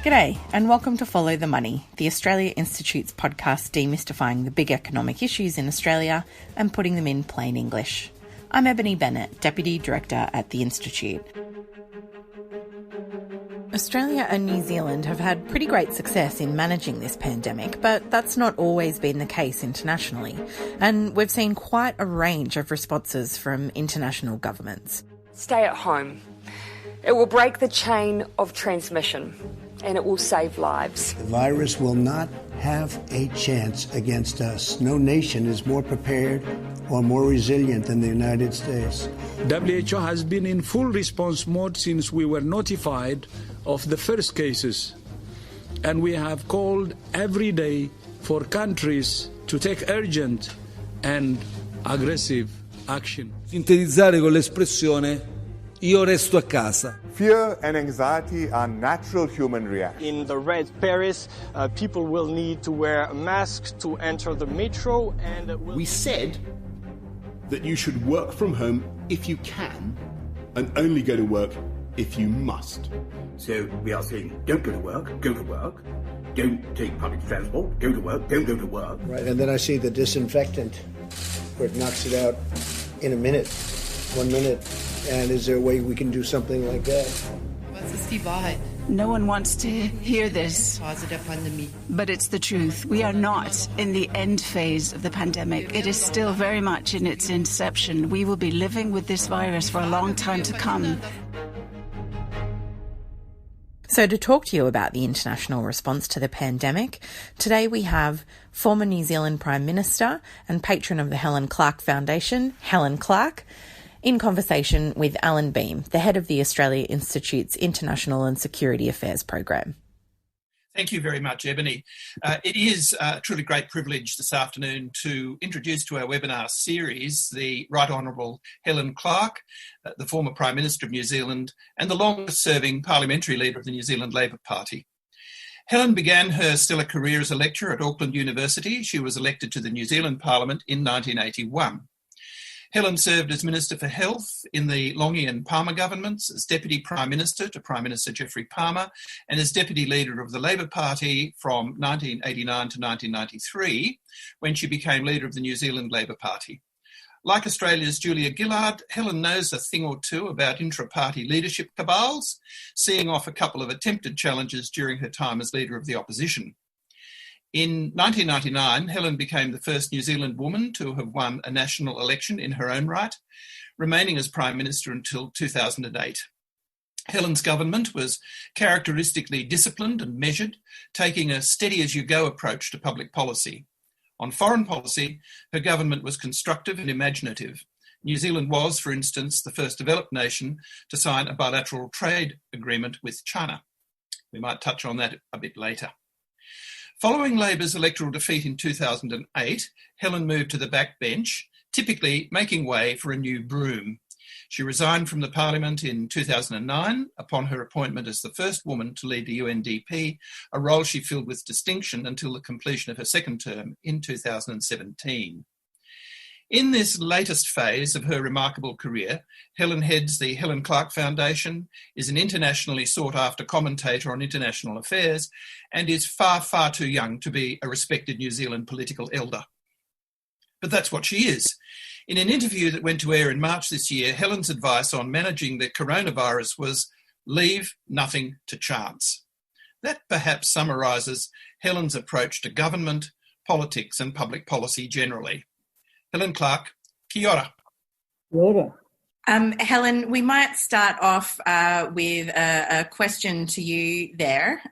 G'day and welcome to Follow the Money, the Australia Institute's podcast demystifying the big economic issues in Australia and putting them in plain English. I'm Ebony Bennett, Deputy Director at the Institute. Australia and New Zealand have had pretty great success in managing this pandemic, but that's not always been the case internationally, and we've seen quite a range of responses from international governments. Stay at home. It will break the chain of transmission and it will save lives. The virus will not have a chance against us. No nation is more prepared or more resilient than the United States. WHO has been in full response mode since we were notified of the first cases, and we have called every day for countries to take urgent and aggressive action. Sintetizzare con l'espressione io resto a casa. Fear and anxiety are natural human reactions. In the red Paris, people will need to wear a mask to enter the metro. We said that you should work from home if you can and only go to work if you must. So we are saying don't go to work, go to work. Don't take public transport, go to work, don't go to work. Right, and then I see the disinfectant where it knocks it out in a minute, 1 minute. And is there a way we can do something like that? Was ist die Wahrheit? No one wants to hear this, but it's the truth. We are not in the end phase of the pandemic. It is still very much in its inception. We will be living with this virus for a long time to come. So to talk to you about the international response to the pandemic, today we have former New Zealand Prime Minister and patron of the Helen Clark Foundation, Helen Clark, in conversation with Allan Behm, the head of the Australia Institute's International and Security Affairs program. Thank you very much, Ebony. It is a truly great privilege this afternoon to introduce to our webinar series the Right Honourable Helen Clark, the former Prime Minister of New Zealand and the longest-serving parliamentary leader of the New Zealand Labor Party. Helen began her stellar career as a lecturer at Auckland University. She was elected to the New Zealand Parliament in 1981. Helen served as Minister for Health in the Longy and Palmer governments, as Deputy Prime Minister to Prime Minister Geoffrey Palmer, and as Deputy Leader of the Labor Party from 1989 to 1993, when she became Leader of the New Zealand Labor Party. Like Australia's Julia Gillard, Helen knows a thing or two about intra-party leadership cabals, seeing off a couple of attempted challenges during her time as Leader of the Opposition. In 1999, Helen became the first New Zealand woman to have won a national election in her own right, remaining as Prime Minister until 2008. Helen's government was characteristically disciplined and measured, taking a steady-as-you-go approach to public policy. On foreign policy, her government was constructive and imaginative. New Zealand was, for instance, the first developed nation to sign a bilateral trade agreement with China. We might touch on that a bit later. Following Labor's electoral defeat in 2008, Helen moved to the backbench, typically making way for a new broom. She resigned from the Parliament in 2009 upon her appointment as the first woman to lead the UNDP, a role she filled with distinction until the completion of her second term in 2017. In this latest phase of her remarkable career, Helen heads the Helen Clark Foundation, is an internationally sought-after commentator on international affairs, and is far, far too young to be a respected New Zealand political elder. But that's what she is. In an interview that went to air in March this year, Helen's advice on managing the coronavirus was, leave nothing to chance. That perhaps summarises Helen's approach to government, politics and public policy generally. Helen Clark, kia ora. Kia ora. Helen, we might start off with a question to you there.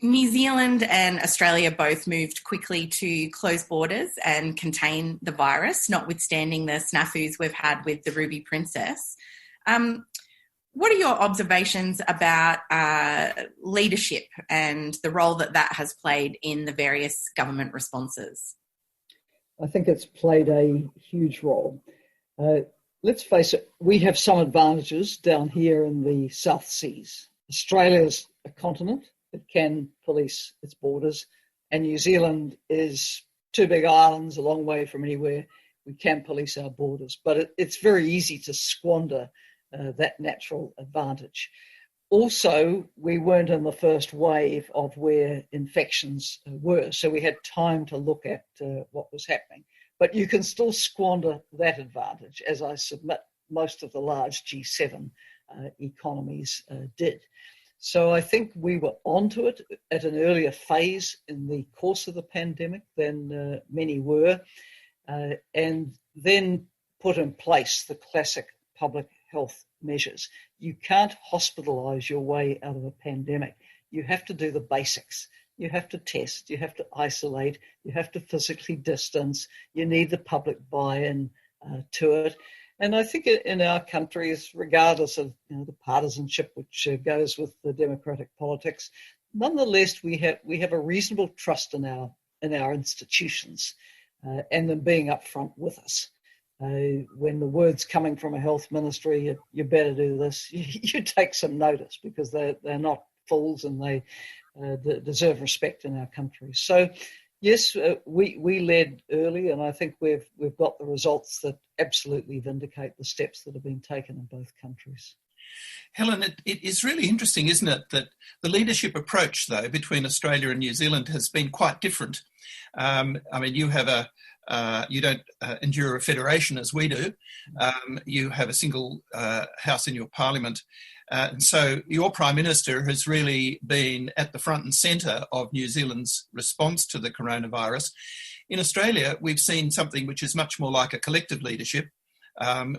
New Zealand and Australia both moved quickly to close borders and contain the virus, notwithstanding the snafus we've had with the Ruby Princess. What are your observations about leadership and the role that that has played in the various government responses? I think it's played a huge role. Let's face it, we have some advantages down here in the South Seas. Australia's a continent that can police its borders, and New Zealand is two big islands a long way from anywhere we can police our borders. But it's very easy to squander that natural advantage. Also, we weren't in the first wave of where infections were, so we had time to look at what was happening. But you can still squander that advantage, as I submit most of the large G7 economies did. So I think we were onto it at an earlier phase in the course of the pandemic than many were, and then put in place the classic public health measures. You can't hospitalise your way out of a pandemic. You have to do the basics. You have to test, you have to isolate, you have to physically distance, you need the public buy-in to it. And I think in our countries, regardless of the partisanship which goes with the democratic politics, nonetheless we have a reasonable trust in our institutions and them being upfront with us. When the word's coming from a health ministry, you better do this, you take some notice, because they're not fools and they deserve respect in our country. So, yes, we led early, and I think we've got the results that absolutely vindicate the steps that have been taken in both countries. Helen, it is really interesting, isn't it, that the leadership approach, though, between Australia and New Zealand has been quite different. I mean, you have you don't endure a federation as we do. You have a single house in your parliament. And so your Prime Minister has really been at the front and centre of New Zealand's response to the coronavirus. In Australia, we've seen something which is much more like a collective leadership.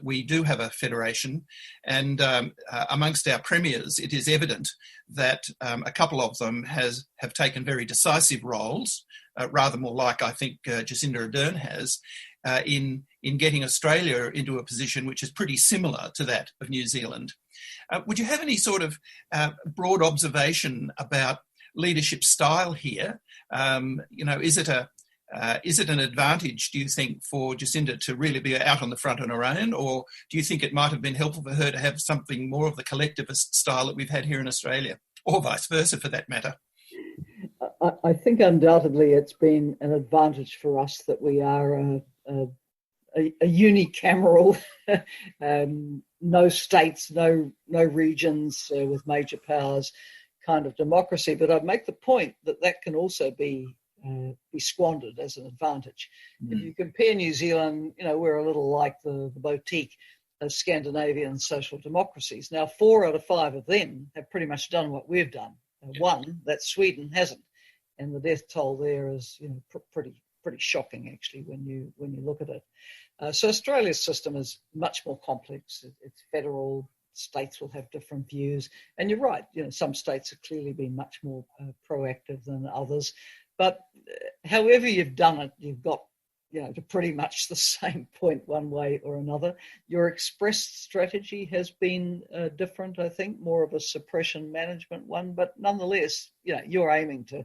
We do have a federation, and amongst our premiers, it is evident that a couple of them have taken very decisive roles, rather more like, I think, Jacinda Ardern has, in getting Australia into a position which is pretty similar to that of New Zealand. Would you have any sort of broad observation about leadership style here? Is it an advantage, do you think, for Jacinda to really be out on the front on her own, or do you think it might have been helpful for her to have something more of the collectivist style that we've had here in Australia, or vice versa for that matter? I think undoubtedly it's been an advantage for us that we are a unicameral, no states, no regions with major powers kind of democracy. But I'd make the point that can also be squandered as an advantage. If you compare New Zealand, we're a little like the boutique of Scandinavian social democracies. Now, 4 out of 5 of them have pretty much done what we've done. One, that Sweden hasn't, and the death toll there is pretty shocking actually when you look at it. So Australia's system is much more complex. It's federal. States will have different views, and you're right. Some states have clearly been much more proactive than others. But however you've done it, you've got to pretty much the same point one way or another. Your expressed strategy has been different, I think, more of a suppression management one. But nonetheless, you're aiming to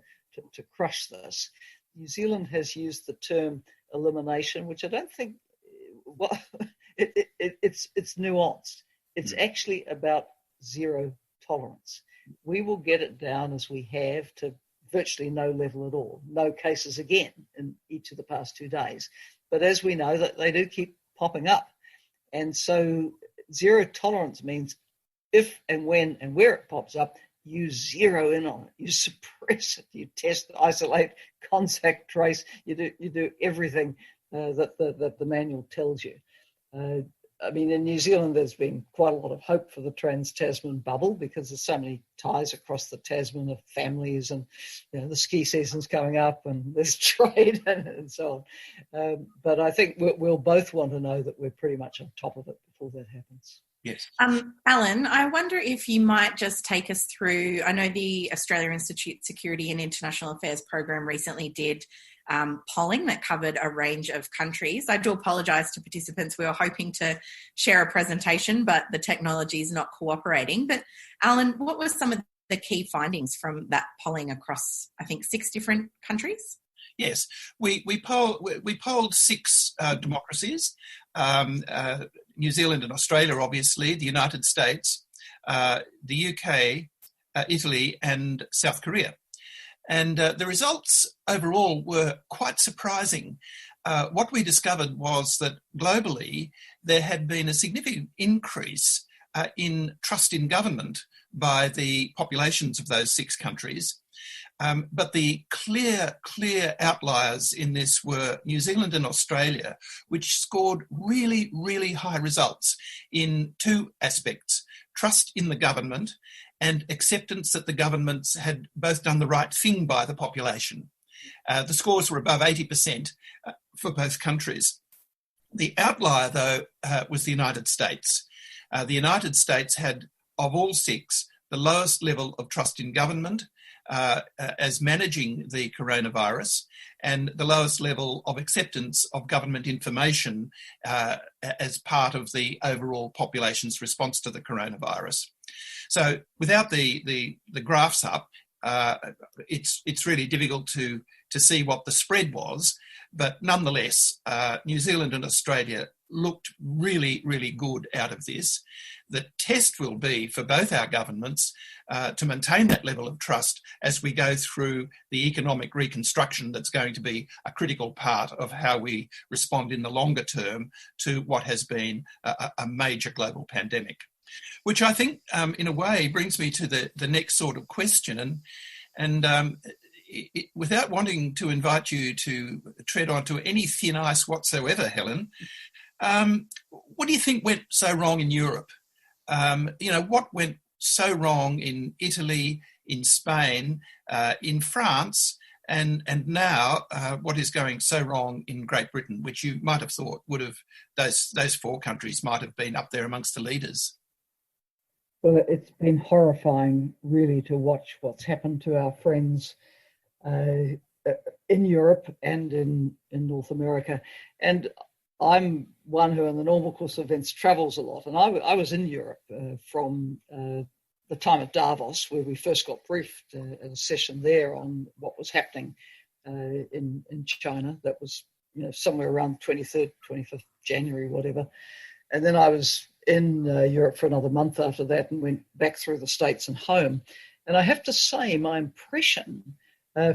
crush this. New Zealand has used the term elimination, which I don't think. Well, it's nuanced. It's actually about zero tolerance. We will get it down as we have to virtually no level at all. No cases again in each of the past 2 days. But as we know, that they do keep popping up. And so zero tolerance means if and when and where it pops up, you zero in on it. You suppress it. You test, isolate, contact trace. You do everything that the manual tells you. In New Zealand, there's been quite a lot of hope for the trans-Tasman bubble because there's so many ties across the Tasman of families, and the ski season's coming up and there's trade and so on. But I think we'll both want to know that we're pretty much on top of it before that happens. Yes. Allan, I wonder if you might just take us through, I know the Australia Institute Security and International Affairs program recently did polling that covered a range of countries. I do apologise to participants. We were hoping to share a presentation, but the technology is not cooperating. But Allan, what were some of the key findings from that polling across, I think, 6 different countries? Yes, we polled 6 democracies, New Zealand and Australia, obviously, the United States, the UK, Italy and South Korea. And the results overall were quite surprising. What we discovered was that globally there had been a significant increase in trust in government by the populations of those 6 countries. But the clear outliers in this were New Zealand and Australia, which scored really, really high results in 2 aspects: trust in the government and acceptance that the governments had both done the right thing by the population. The scores were above 80% for both countries. The outlier, though, was the United States. The United States had, of all 6, the lowest level of trust in government as managing the coronavirus, and the lowest level of acceptance of government information as part of the overall population's response to the coronavirus. So without the graphs up, it's really difficult to see what the spread was, but nonetheless, New Zealand and Australia looked really, really good out of this. The test will be for both our governments to maintain that level of trust as we go through the economic reconstruction that's going to be a critical part of how we respond in the longer term to what has been a major global pandemic. Which I think, in a way, brings me to the next sort of question. And without wanting to invite you to tread onto any thin ice whatsoever, Helen, what do you think went so wrong in Europe? What went so wrong in Italy, in Spain, in France, and now what is going so wrong in Great Britain, which you might have thought would have, those 4 countries might have been up there amongst the leaders? Well, it's been horrifying, really, to watch what's happened to our friends in Europe and in North America. And I'm one who, in the normal course of events, travels a lot. And I was in Europe from the time at Davos, where we first got briefed at a session there on what was happening in China. That was, somewhere around 23rd, 25th January, whatever. And then I was in Europe for another month after that and went back through the States and home. And I have to say, my impression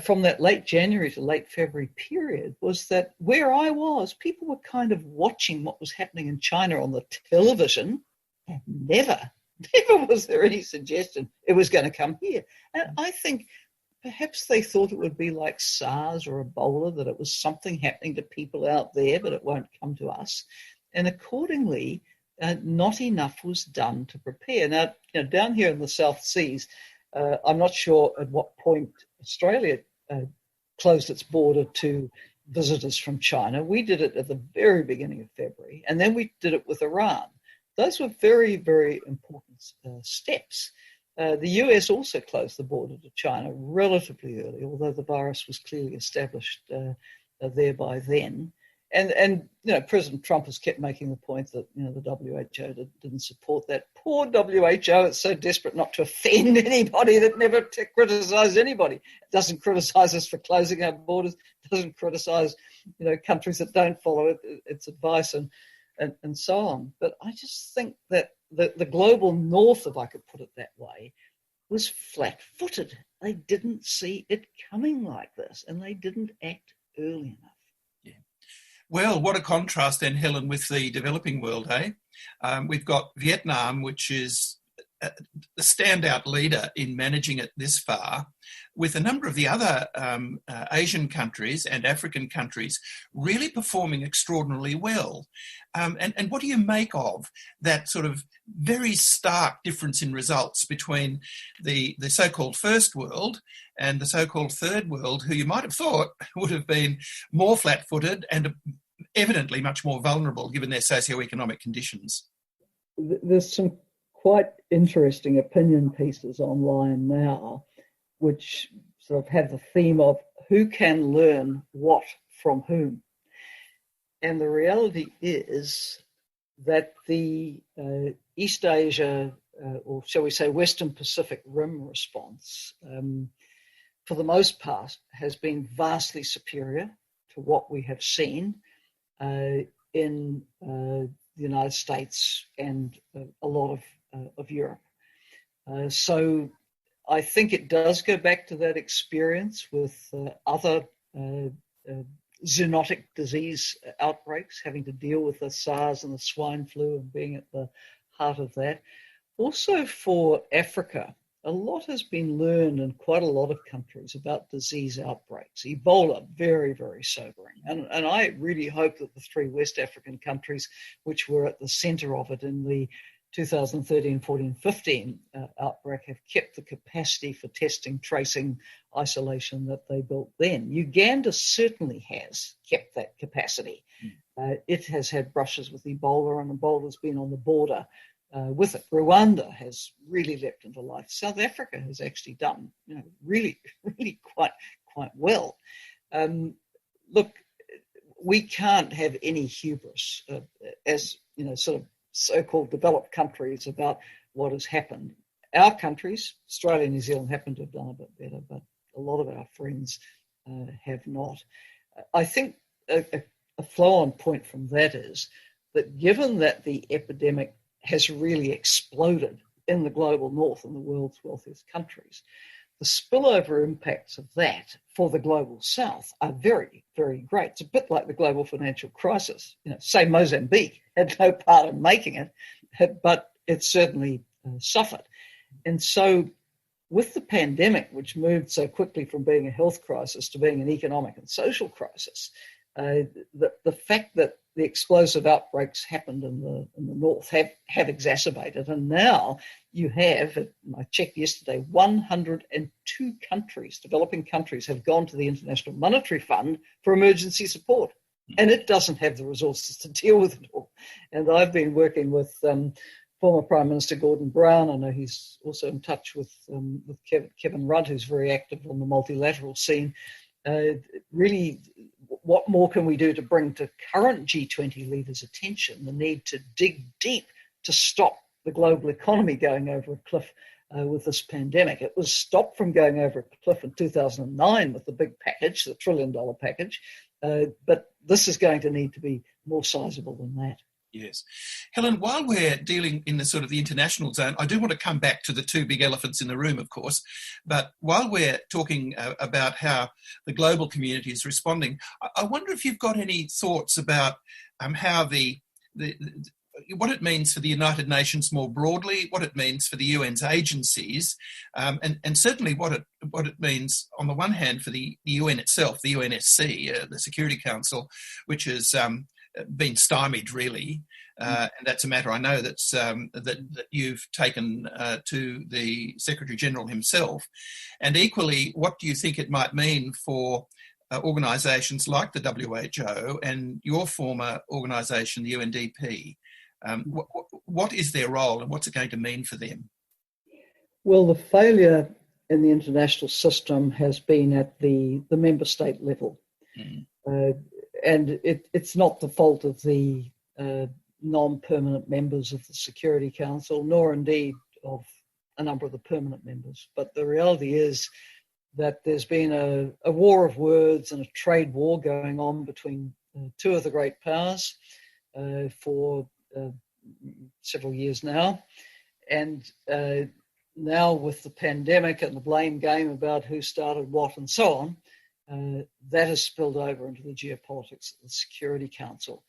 from that late January to late February period was that where I was, people were kind of watching what was happening in China on the television, and never was there any suggestion it was going to come here. And I think perhaps they thought it would be like SARS or Ebola, that it was something happening to people out there, but it won't come to us. And accordingly, not enough was done to prepare. Now, down here in the South Seas, I'm not sure at what point Australia closed its border to visitors from China. We did it at the very beginning of February, and then we did it with Iran. Those were very, very important steps. The US also closed the border to China relatively early, although the virus was clearly established there by then. And President Trump has kept making the point that, the WHO didn't support that. Poor WHO, it's so desperate not to offend anybody that never criticizes anybody. It doesn't criticize us for closing our borders. It doesn't criticize, countries that don't follow its advice and so on. But I just think that the global north, if I could put it that way, was flat-footed. They didn't see it coming like this, and they didn't act early enough. Well, what a contrast then, Helen, with the developing world, eh? We've got Vietnam, which is the standout leader in managing it this far, with a number of the other Asian countries and African countries really performing extraordinarily well. And what do you make of that sort of very stark difference in results between the so-called first world and the so-called third world, who you might have thought would have been more flat-footed and evidently much more vulnerable given their socio-economic conditions? There's some quite interesting opinion pieces online now, which sort of have the theme of who can learn what from whom. And the reality is that the East Asia, or shall we say Western Pacific Rim response, for the most part, has been vastly superior to what we have seen in the United States and a lot of Europe. So I think it does go back to that experience with other zoonotic disease outbreaks, having to deal with the SARS and the swine flu and being at the heart of that. Also for Africa, a lot has been learned in quite a lot of countries about disease outbreaks. Ebola, very, very sobering. And I really hope that the 3 West African countries, which were at the centre of it in the 2013, 14, 15 outbreak, have kept the capacity for testing, tracing, isolation that they built then. Uganda certainly has kept that capacity. It has had brushes with Ebola, and Ebola's been on the border with it. Rwanda has really leapt into life. South Africa has actually done, really, really quite well. Look, we can't have any hubris as, sort of so-called developed countries about what has happened. Our countries, Australia and New Zealand, happen to have done a bit better, but a lot of our friends have not. I think a flow-on point from that is that given that the epidemic has really exploded in the global north and the world's wealthiest countries, the spillover impacts of that for the global south are very, very great. It's a bit like the global financial crisis. Say Mozambique had no part in making it, but it certainly suffered. And so with the pandemic, which moved so quickly from being a health crisis to being an economic and social crisis, the fact that the explosive outbreaks happened in the north have exacerbated. And now you have, I checked yesterday, 102 countries, developing countries, have gone to the International Monetary Fund for emergency support. And it doesn't have the resources to deal with it all. And I've been working with former Prime Minister Gordon Brown. I know he's also in touch with Kevin Rudd, who's very active on the multilateral scene. Really, what more can we do to bring to current G20 leaders' attention the need to dig deep to stop the global economy going over a cliff with this pandemic? It was stopped from going over a cliff in 2009 with the big package, the $1 trillion package, but this is going to need to be more sizable than that. Yes. Helen, while we're dealing in the sort of the international zone, I do want to come back to the 2 big elephants in the room, of course. But while we're talking about how the global community is responding, I wonder if you've got any thoughts about how what it means for the United Nations more broadly, what it means for the UN's agencies, and certainly what it means, on the one hand, for the UN itself, the UNSC, the Security Council, which has been stymied, really. And that's a matter I know that you've taken to the Secretary-General himself. And equally, what do you think it might mean for organisations like the WHO and your former organisation, the UNDP? What is their role and what's it going to mean for them? Well, the failure in the international system has been at the member state level. And it's not the fault of the non-permanent members of the Security Council, nor indeed of a number of the permanent members. But the reality is that there's been a war of words and a trade war going on between 2 of the great powers for several years now. And now with the pandemic and the blame game about who started what and so on, that has spilled over into the geopolitics of the Security Council.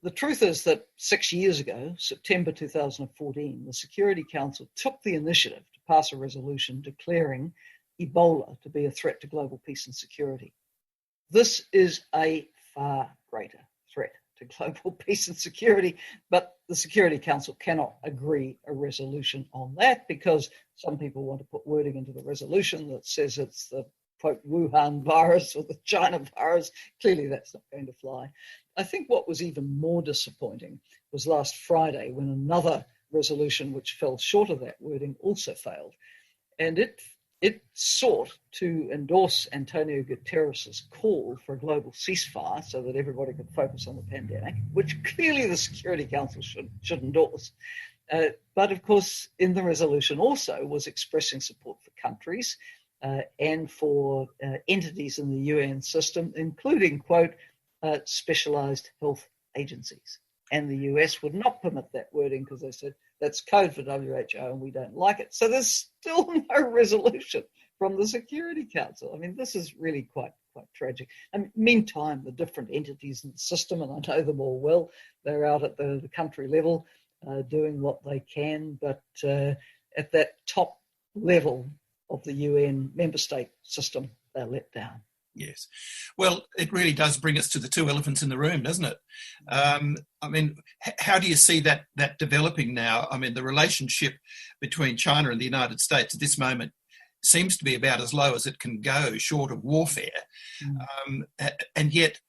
The truth is that 6 years ago, September 2014, the Security Council took the initiative to pass a resolution declaring Ebola to be a threat to global peace and security. This is a far greater threat to global peace and security, but the Security Council cannot agree a resolution on that because some people want to put wording into the resolution that says it's the quote Wuhan virus or the China virus. Clearly that's not going to fly. I think what was even more disappointing was last Friday when another resolution which fell short of that wording also failed. And it sought to endorse Antonio Guterres' call for a global ceasefire so that everybody could focus on the pandemic, which clearly the Security Council should endorse. But of course, in the resolution also was expressing support for countries and for entities in the UN system, including, quote, specialized health agencies. And the US would not permit that wording because they said that's code for WHO and we don't like it. So there's still no resolution from the Security Council. I mean, this is really quite tragic. And meantime, the different entities in the system, and I know them all well, they're out at the country level, doing what they can, but at that top level of the UN member state system, they're let down. Yes. Well, it really does bring us to the two elephants in the room, doesn't it? I mean, how do you see that developing now? I mean, the relationship between China and the United States at this moment seems to be about as low as it can go, short of warfare. And yet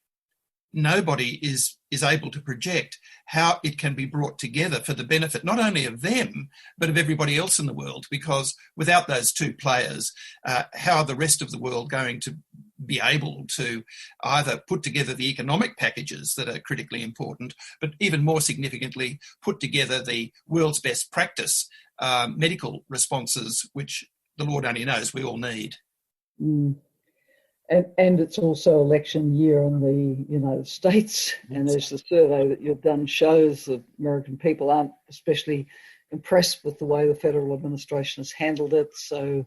nobody is able to project how it can be brought together for the benefit not only of them, but of everybody else in the world. Because without those two players, how are the rest of the world going to be able to either put together the economic packages that are critically important, but even more significantly, put together the world's best practice medical responses, which the Lord only knows we all need. And it's also election year in the United States, and as the survey that you've done shows, the American people aren't especially impressed with the way the federal administration has handled it. So,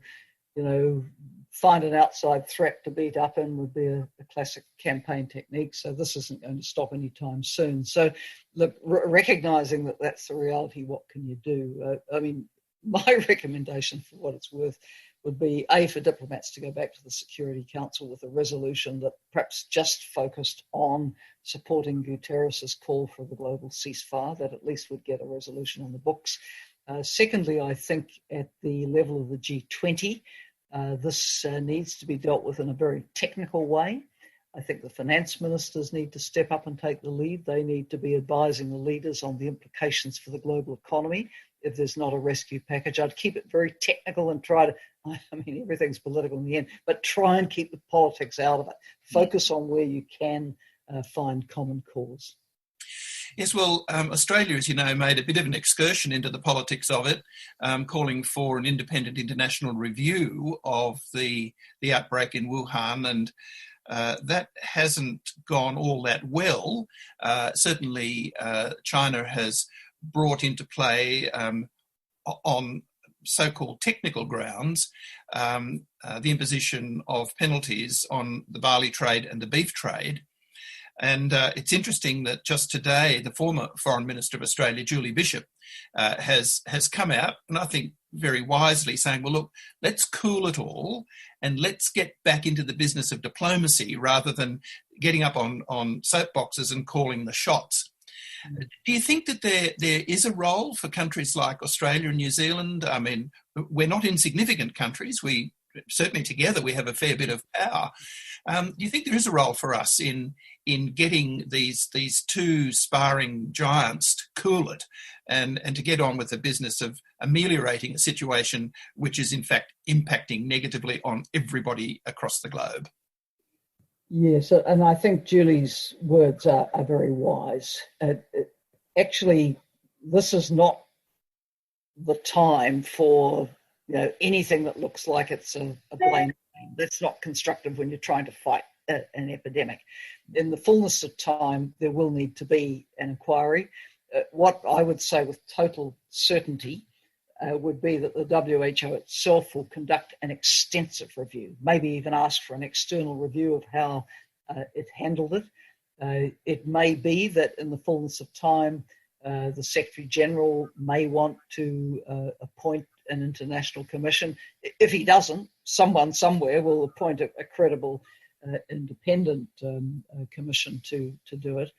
find an outside threat to beat up in would be a classic campaign technique. So this isn't going to stop anytime soon. So, look, recognising that that's the reality, what can you do? I mean, my recommendation, for what it's worth, would be, for diplomats to go back to the Security Council with a resolution that perhaps just focused on supporting Guterres's call for the global ceasefire, that at least would get a resolution on the books. Secondly, I think at the level of the G20, this needs to be dealt with in a very technical way. I think the finance ministers need to step up and take the lead. They need to be advising the leaders on the implications for the global economy if there's not a rescue package. I'd keep it very technical and try to, everything's political in the end, but try and keep the politics out of it. Focus on where you can find common cause. Yes, well, Australia, as you know, made a bit of an excursion into the politics of it, calling for an independent international review of the outbreak in Wuhan, and that hasn't gone all that well. Certainly, China has brought into play on so-called technical grounds the imposition of penalties on the barley trade and the beef trade. And it's interesting that just today, the former Foreign Minister of Australia, Julie Bishop, has come out, and I think very wisely, saying, well, look, let's cool it all and let's get back into the business of diplomacy rather than getting up on soapboxes and calling the shots. Do you think that there is a role for countries like Australia and New Zealand? I mean, we're not insignificant countries. We certainly together we have a fair bit of power. Do you think there is a role for us in getting these two sparring giants to cool it and to get on with the business of ameliorating a situation which is in fact impacting negatively on everybody across the globe? Yes, and I think Julie's words are very wise. Actually, this is not the time for anything that looks like it's a blame game. That's not constructive when you're trying to fight an epidemic. In the fullness of time, there will need to be an inquiry. What I would say with total certainty would be that the WHO itself will conduct an extensive review, maybe even ask for an external review of how it handled it. It may be that in the fullness of time, the Secretary General may want to appoint an international commission. If he doesn't, someone somewhere will appoint a credible independent commission to do it.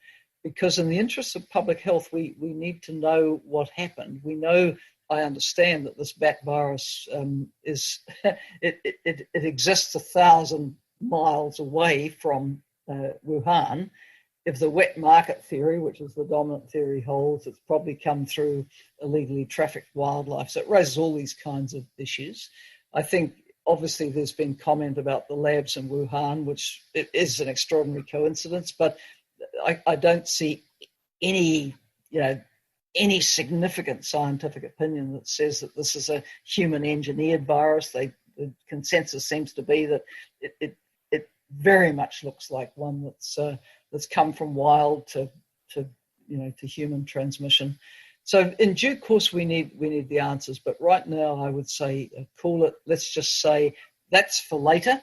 Because in the interests of public health, we need to know what happened. We know, I understand that this bat virus it exists 1,000 miles away from Wuhan. If the wet market theory, which is the dominant theory, holds, it's probably come through illegally trafficked wildlife. So it raises all these kinds of issues. I think obviously there's been comment about the labs in Wuhan, which it is an extraordinary coincidence, but I don't see any significant scientific opinion that says that this is a human-engineered virus. The consensus seems to be that it very much looks like one that's come from wild to human transmission. So in due course, we need the answers. But right now, I would say cool it. Let's just say that's for later.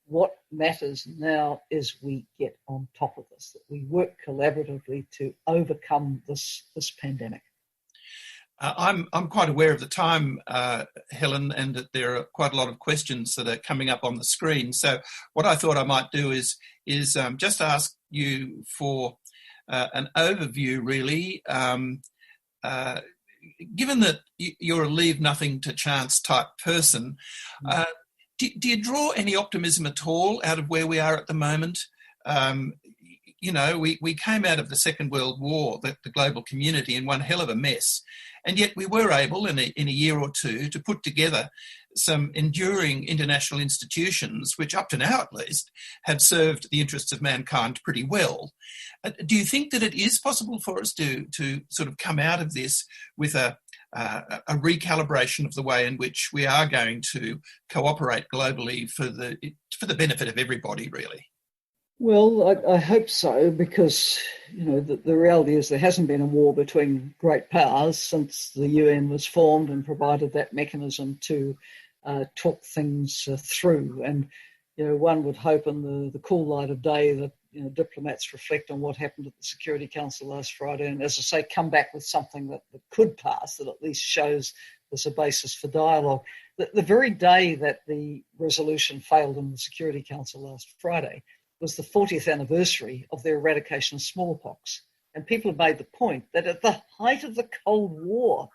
What matters now is we get on top of this, that we work collaboratively to overcome this pandemic. I'm quite aware of the time, Helen, and that there are quite a lot of questions that are coming up on the screen. So what I thought I might do is just ask you for an overview, really. Given that you're a leave nothing to chance type person, do you draw any optimism at all out of where we are at the moment? We came out of the Second World War, the global community, in one hell of a mess. And yet we were able, in a year or two, to put together some enduring international institutions, which up to now at least, have served the interests of mankind pretty well. Do you think that it is possible for us to sort of come out of this with a recalibration of the way in which we are going to cooperate globally for the benefit of everybody, really? Well, I hope so, because, the reality is there hasn't been a war between great powers since the UN was formed and provided that mechanism to talk things through. And, one would hope in the cool light of day that, diplomats reflect on what happened at the Security Council last Friday and, as I say, come back with something that could pass, that at least shows there's a basis for dialogue. The very day that the resolution failed in the Security Council last Friday was the 40th anniversary of their eradication of smallpox. And people have made the point that at the height of the Cold War,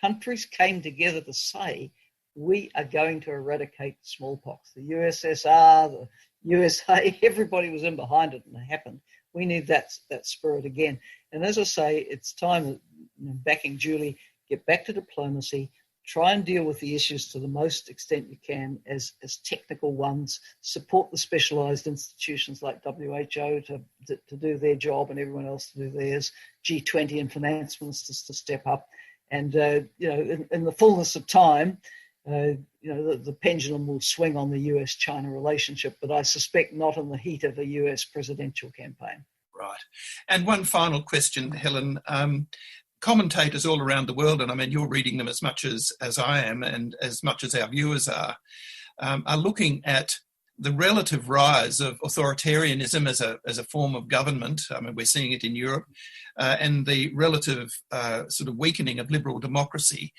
countries came together to say, we are going to eradicate smallpox. The USSR, the USA, everybody was in behind it, and it happened. We need that spirit again. And as I say, it's time that, backing Julie, get back to diplomacy, try and deal with the issues to the most extent you can as technical ones, support the specialised institutions like WHO to do their job and everyone else to do theirs, G20 and finance ministers to step up. And, in the fullness of time, the pendulum will swing on the US-China relationship, but I suspect not in the heat of a US presidential campaign. Right. And one final question, Helen. Commentators all around the world, and I mean, you're reading them as much as I am and as much as our viewers are looking at the relative rise of authoritarianism as a form of government. I mean, we're seeing it in Europe, and the relative sort of weakening of liberal democracy.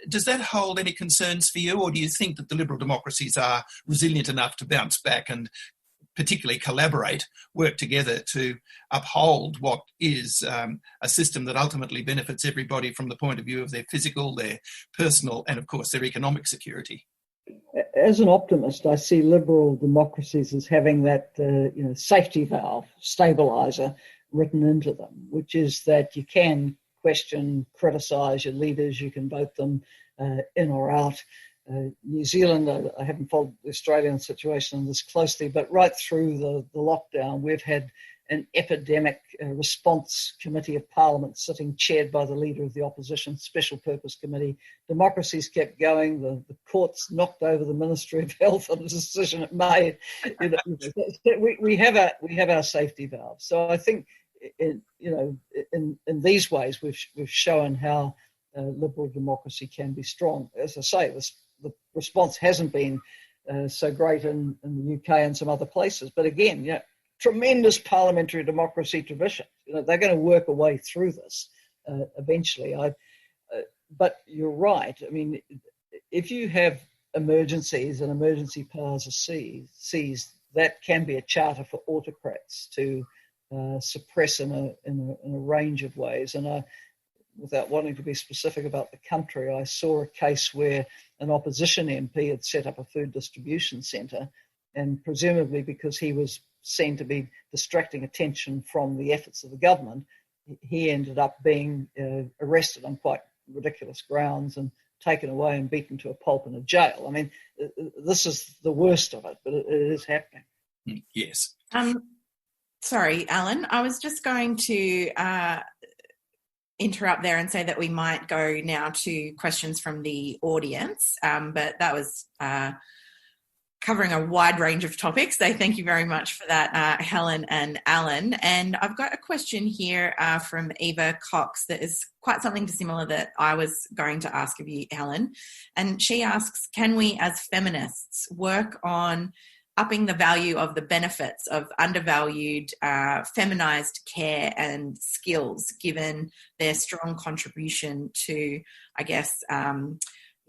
Does that hold any concerns for you, or do you think that the liberal democracies are resilient enough to bounce back and particularly work together to uphold what is a system that ultimately benefits everybody from the point of view of their physical, their personal, and of course their economic security? As an optimist, I see liberal democracies as having that safety valve, stabiliser, written into them, which is that you can question, criticise your leaders, you can vote them in or out. New Zealand, I haven't followed the Australian situation this closely, but right through the lockdown, we've had an epidemic response committee of parliament sitting chaired by the leader of the opposition special purpose committee. Democracies kept going. The courts knocked over the Ministry of Health on the decision it made. We have our safety valve. So I think in these ways we've shown how liberal democracy can be strong. As I say, the response hasn't been so great in the UK and some other places. But again, tremendous parliamentary democracy tradition. They're going to work a way through this eventually. But you're right. I mean, if you have emergencies and emergency powers are seized, that can be a charter for autocrats to suppress in a range of ways. And without wanting to be specific about the country, I saw a case where an opposition MP had set up a food distribution centre, and presumably because he was seen to be distracting attention from the efforts of the government, he ended up being arrested on quite ridiculous grounds and taken away and beaten to a pulp in a jail. I mean, this is the worst of it, but it is happening. Yes. Sorry, Alan, I was just going to interrupt there and say that we might go now to questions from the audience, but that was covering a wide range of topics. So thank you very much for that, Helen and Alan. And I've got a question here from Eva Cox that is quite something similar that I was going to ask of you, Helen. And she asks, can we as feminists work on upping the value of the benefits of undervalued feminized care and skills, given their strong contribution to, I guess,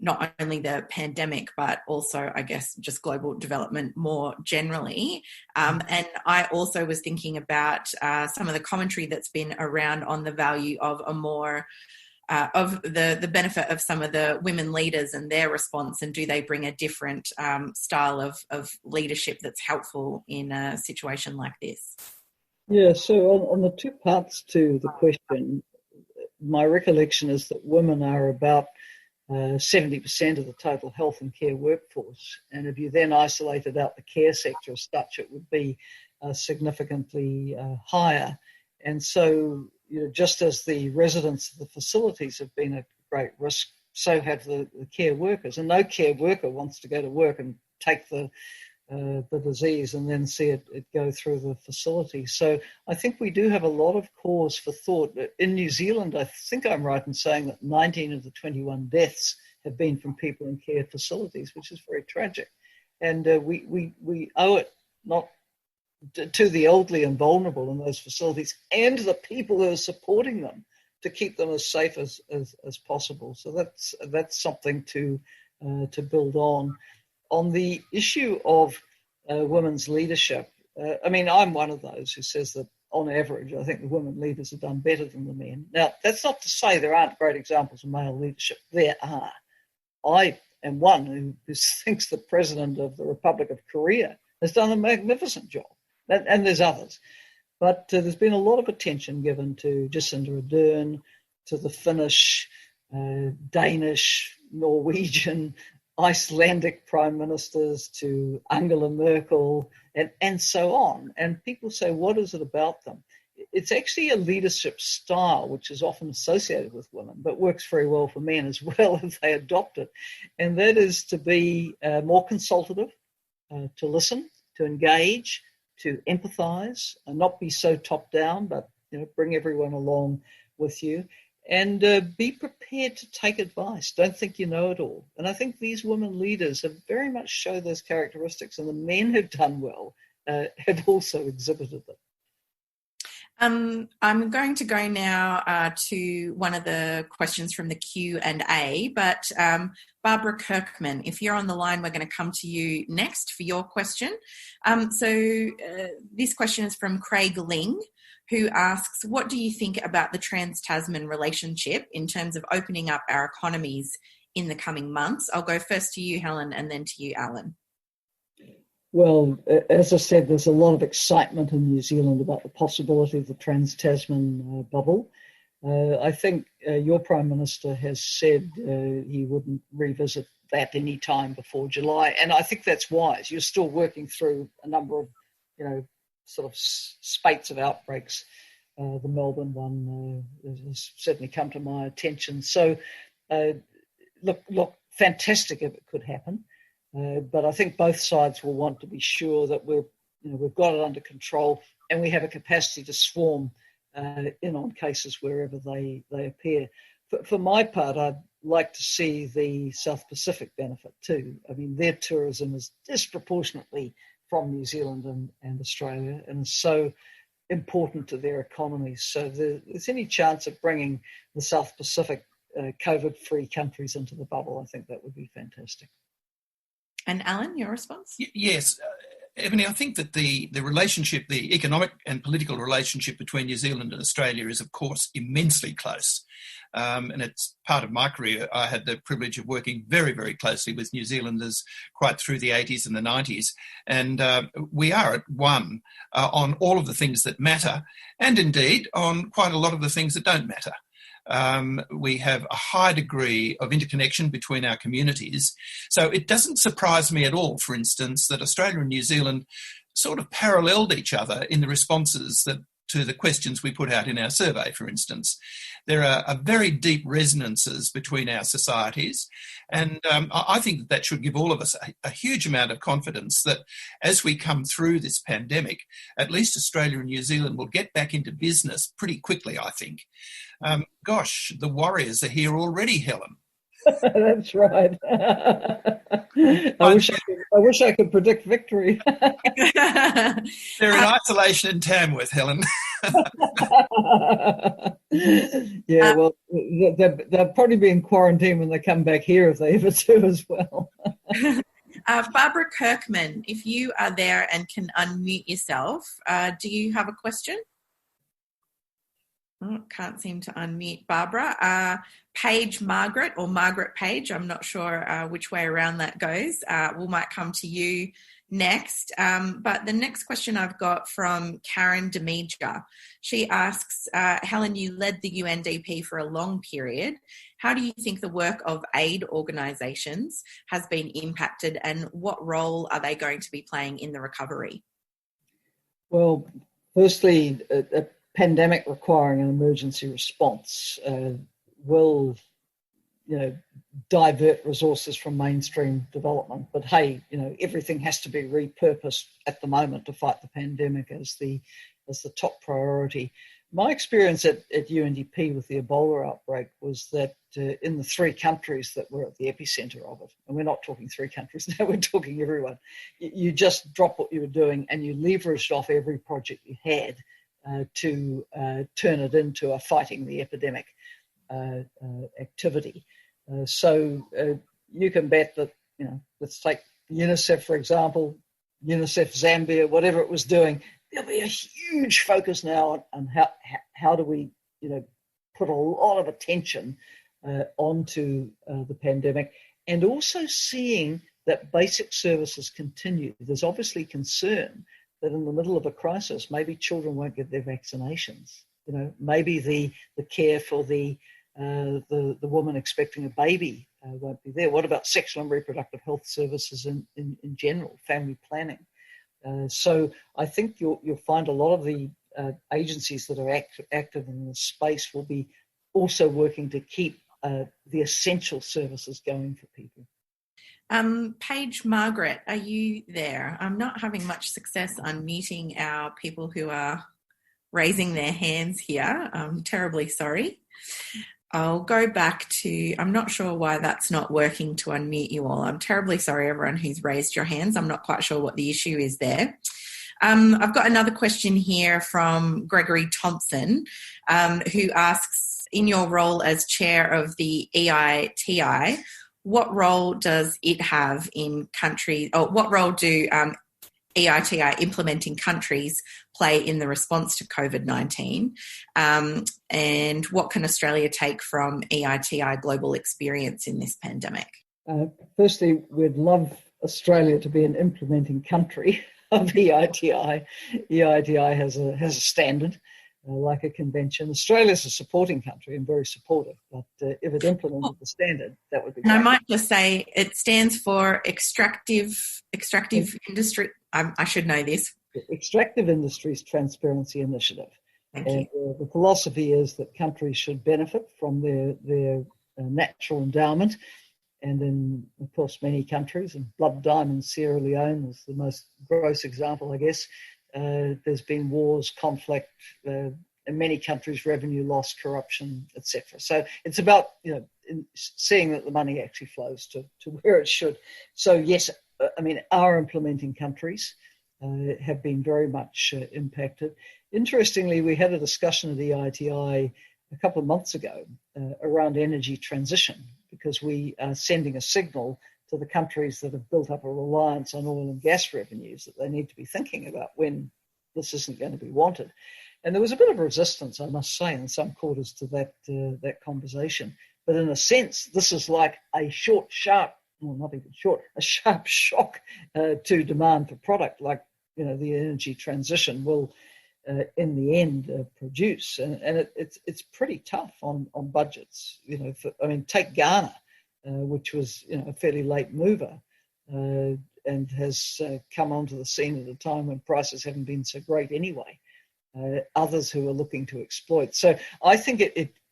not only the pandemic, but also, I guess, just global development more generally. And I also was thinking about some of the commentary that's been around on the value of a more of the benefit of some of the women leaders and their response, and do they bring a different style of leadership that's helpful in a situation like this? Yeah, so on the two parts to the question, my recollection is that women are about 70% of the total health and care workforce. And if you then isolated out the care sector as such, it would be significantly higher. And so, just as the residents of the facilities have been at great risk, so have the care workers. And no care worker wants to go to work and take the disease and then see it go through the facility. So I think we do have a lot of cause for thought. In New Zealand, I think I'm right in saying that 19 of the 21 deaths have been from people in care facilities, which is very tragic. And we owe it not to the elderly and vulnerable in those facilities and the people who are supporting them to keep them as safe as possible. So that's something to build on. On the issue of women's leadership, I'm one of those who says that on average, I think the women leaders have done better than the men. Now, that's not to say there aren't great examples of male leadership. There are. I am one who thinks the president of the Republic of Korea has done a magnificent job. And there's others. But there's been a lot of attention given to Jacinda Ardern, to the Finnish, Danish, Norwegian, Icelandic prime ministers, to Angela Merkel, and so on. And people say, what is it about them? It's actually a leadership style which is often associated with women, but works very well for men as well if they adopt it. And that is to be more consultative, to listen, to engage, to empathise, and not be so top down, but bring everyone along with you, and be prepared to take advice. Don't think you know it all. And I think these women leaders have very much shown those characteristics, and the men who've done well have also exhibited them. I'm going to go now to one of the questions from the Q&A, but Barbara Kirkman, if you're on the line, we're going to come to you next for your question. This question is from Craig Ling, who asks, what do you think about the Trans-Tasman relationship in terms of opening up our economies in the coming months? I'll go first to you, Helen, and then to you, Allan. Well, as I said, there's a lot of excitement in New Zealand about the possibility of the Trans-Tasman bubble. I think your Prime Minister has said he wouldn't revisit that any time before July, and I think that's wise. You're still working through a number of, sort of spates of outbreaks. The Melbourne one has certainly come to my attention. So, look, fantastic if it could happen. But I think both sides will want to be sure that we've got it under control and we have a capacity to swarm in on cases wherever they appear. For my part, I'd like to see the South Pacific benefit too. I mean, their tourism is disproportionately from New Zealand and Australia, and so important to their economies. So if there's any chance of bringing the South Pacific COVID-free countries into the bubble, I think that would be fantastic. And Allan, your response? Yes, Ebony, I think that the relationship, the economic and political relationship between New Zealand and Australia is, of course, immensely close. And it's part of my career. I had the privilege of working very, very closely with New Zealanders quite through the 80s and the 90s. And we are at one on all of the things that matter, and indeed on quite a lot of the things that don't matter. We have a high degree of interconnection between our communities. So it doesn't surprise me at all, for instance, that Australia and New Zealand sort of paralleled each other in the responses to the questions we put out in our survey, for instance. There are very deep resonances between our societies, and I think that should give all of us a huge amount of confidence that as we come through this pandemic, at least Australia and New Zealand will get back into business pretty quickly, I think. The Warriors are here already, Helen. That's right. I wish I could predict victory. They're in isolation in Tamworth, Helen. Yeah, well, they'll probably be in quarantine when they come back here if they ever do as well. Barbara Kirkman, if you are there and can unmute yourself, do you have a question? Oh, can't seem to unmute Barbara. Paige Margaret, or Margaret Page, I'm not sure which way around that goes. We might come to you next. But the next question I've got from Karen Demeja. She asks, Helen, you led the UNDP for a long period. How do you think the work of aid organisations has been impacted, and what role are they going to be playing in the recovery? Well, firstly, a pandemic requiring an emergency response will, divert resources from mainstream development. But hey, everything has to be repurposed at the moment to fight the pandemic as the top priority. My experience at UNDP with the Ebola outbreak was that in the 3 countries that were at the epicenter of it, and we're not talking 3 countries now, we're talking everyone, you just drop what you were doing and you leveraged off every project you had to turn it into a fighting the epidemic activity. So you can bet that, let's take UNICEF, for example, UNICEF Zambia, whatever it was doing, there'll be a huge focus now on how do we, put a lot of attention onto the pandemic, and also seeing that basic services continue. There's obviously concern that in the middle of a crisis, maybe children won't get their vaccinations. Maybe the care for the woman expecting a baby won't be there. What about sexual and reproductive health services in general, family planning? So I think you'll find a lot of the agencies that are active in this space will be also working to keep the essential services going for people. Paige Margaret, are you there? I'm not having much success unmuting our people who are raising their hands here. I'm terribly sorry. I'll go back to, I'm not sure why that's not working to unmute you all. I'm terribly sorry, everyone who's raised your hands. I'm not quite sure what the issue is there. I've got another question here from Gregory Thompson, who asks, in your role as chair of the EITI, what role does it have in countries, or what role do EITI implementing countries play in the response to COVID-19? And what can Australia take from EITI global experience in this pandemic? Firstly, we'd love Australia to be an implementing country of EITI. EITI has a standard, like a convention. Australia's a supporting country and very supportive, but if it implemented the standard, that would be great. And I might just say it stands for extractive industry. I should know this. Extractive Industries Transparency Initiative. Thank you. The philosophy is that countries should benefit from their natural endowment. And in, of course, many countries, and Blood Diamond, Sierra Leone is the most gross example, I guess. There's been wars, conflict, in many countries, revenue loss, corruption, etc. So it's about seeing that the money actually flows to where it should. So yes, our implementing countries have been very much impacted. Interestingly, we had a discussion at the EITI a couple of months ago around energy transition, because we are sending a signal to the countries that have built up a reliance on oil and gas revenues that they need to be thinking about when this isn't going to be wanted. And there was a bit of resistance, I must say, in some quarters to that conversation. But in a sense, this is like a sharp shock to demand for product, like the energy transition will, in the end, produce. And it's pretty tough on budgets. Take Ghana, which was a fairly late mover and has come onto the scene at a time when prices haven't been so great anyway. Others who are looking to exploit. So I think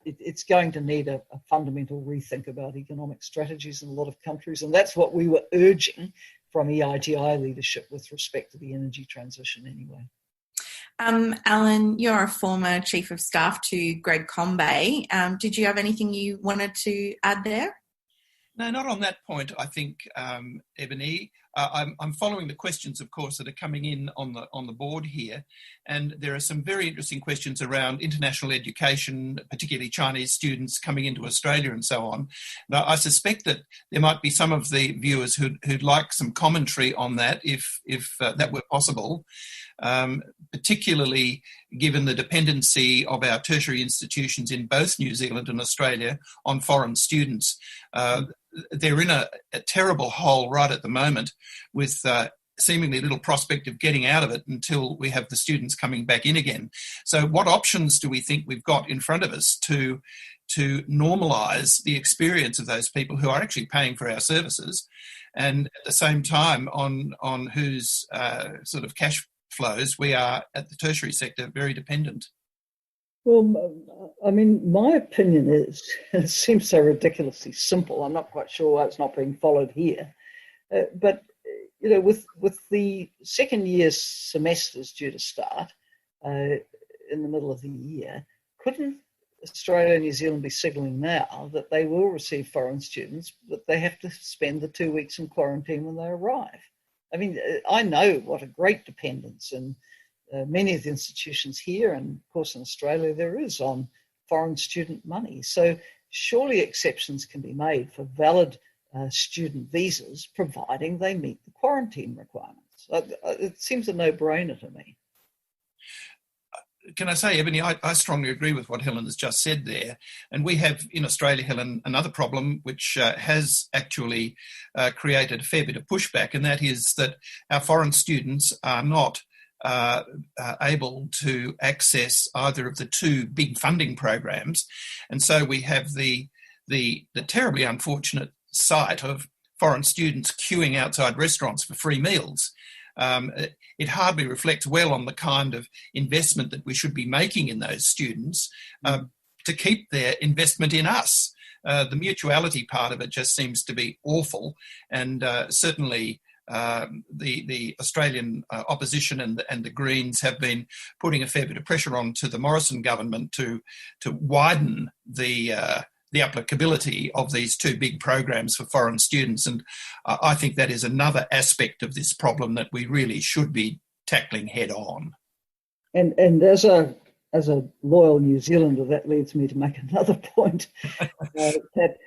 it's going to need a fundamental rethink about economic strategies in a lot of countries, and that's what we were urging from EITI leadership with respect to the energy transition anyway. Allan, you're a former Chief of Staff to Greg Combay. Did you have anything you wanted to add there? No, not on that point, I think, Ebony. I'm following the questions, of course, that are coming in on the board here, and there are some very interesting questions around international education, particularly Chinese students coming into Australia and so on. Now, I suspect that there might be some of the viewers who'd like some commentary on that, if that were possible, particularly given the dependency of our tertiary institutions in both New Zealand and Australia on foreign students. They're in a terrible hole right at the moment, with seemingly little prospect of getting out of it until we have the students coming back in again. So what options do we think we've got in front of us to normalise the experience of those people who are actually paying for our services, and at the same time on whose sort of cash flows we are at the tertiary sector very dependent? Well, I mean, my opinion is, it seems so ridiculously simple. I'm not quite sure why it's not being followed here. But, you know, with the second year semesters due to start in the middle of the year, couldn't Australia and New Zealand be signalling now that they will receive foreign students, but they have to spend the 2 weeks in quarantine when they arrive? I mean, I know what a great dependence and many of the institutions here, and of course in Australia, there is on foreign student money. So surely exceptions can be made for valid student visas, providing they meet the quarantine requirements. It seems a no-brainer to me. Can I say, Ebony, I strongly agree with what Helen has just said there. And we have in Australia, Helen, another problem which has actually created a fair bit of pushback, and that is that our foreign students are not able to access either of the two big funding programs. And so we have the terribly unfortunate sight of foreign students queuing outside restaurants for free meals. It hardly reflects well on the kind of investment that we should be making in those students to keep their investment in us. The mutuality part of it just seems to be awful, and certainly the Australian opposition and the Greens have been putting a fair bit of pressure on to the Morrison government to widen the applicability of these two big programs for foreign students. And I think that is another aspect of this problem that we really should be tackling head on. And as a loyal New Zealander, that leads me to make another point that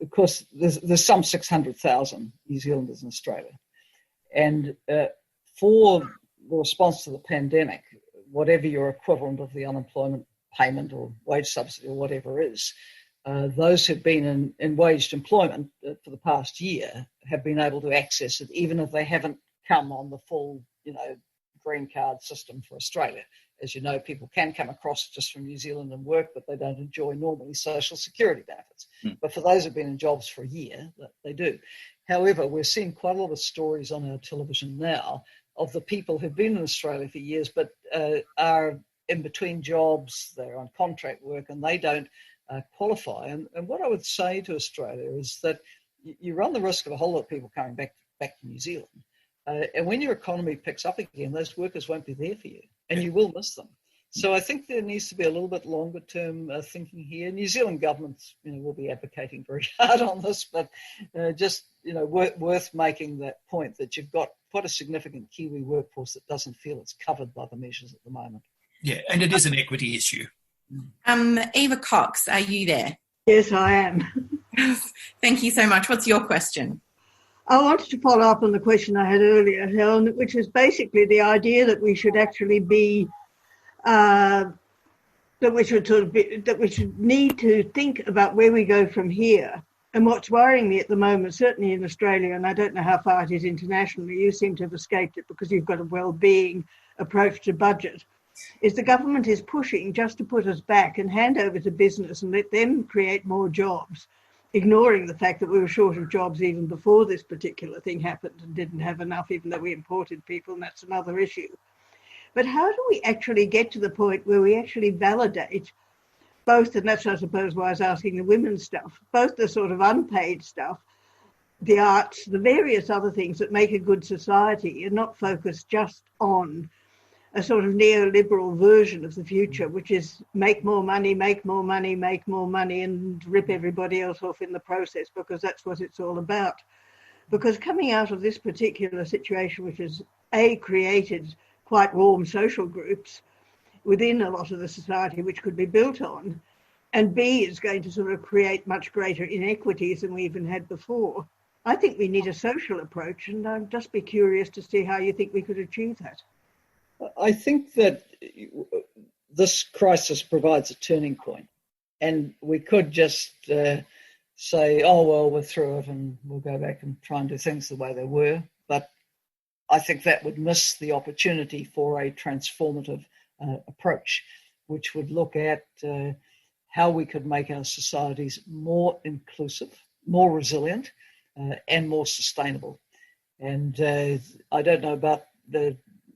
of course there's some 600,000 New Zealanders in Australia, and for the response to the pandemic, whatever your equivalent of the unemployment payment or wage subsidy or whatever is, those who've been in waged employment for the past year have been able to access it, even if they haven't come on the full, green card system for Australia. As you know, people can come across just from New Zealand and work, but they don't enjoy normally social security benefits. But for those who've been in jobs for a year, they do. However, we're seeing quite a lot of stories on our television now of the people who've been in Australia for years, but are in between jobs, they're on contract work, and they don't qualify. And what I would say to Australia is that you run the risk of a whole lot of people coming back to New Zealand. And when your economy picks up again, those workers won't be there for you, and you will miss them. So I think there needs to be a little bit longer term thinking here. New Zealand governments, will be advocating very hard on this, but worth making that point that you've got quite a significant Kiwi workforce that doesn't feel it's covered by the measures at the moment. Yeah, and it is an equity issue. Eva Cox, are you there? Yes, I am. Thank you so much. What's your question? I wanted to follow up on the question I had earlier, Helen, which is basically the idea that we should actually be, that we should need to think about where we go from here. And what's worrying me at the moment, certainly in Australia, and I don't know how far it is internationally, you seem to have escaped it because you've got a well-being approach to budget, is the government is pushing just to put us back and hand over to business and let them create more jobs, ignoring the fact that we were short of jobs even before this particular thing happened and didn't have enough, even though we imported people, and that's another issue. But how do we actually get to the point where we actually validate both, and that's I suppose why I was asking the women's stuff, both the sort of unpaid stuff, the arts, the various other things that make a good society, and not focus just on a sort of neoliberal version of the future, which is make more money, make more money, make more money, and rip everybody else off in the process, because that's what it's all about. Because coming out of this particular situation, which has created quite warm social groups within a lot of the society which could be built on, and B, is going to sort of create much greater inequities than we even had before. I think we need a social approach, and I'd just be curious to see how you think we could achieve that. I think that this crisis provides a turning point, and we could just say, oh, well, we're through it and we'll go back and try and do things the way they were. But I think that would miss the opportunity for a transformative approach, which would look at how we could make our societies more inclusive, more resilient, and more sustainable. And I don't know about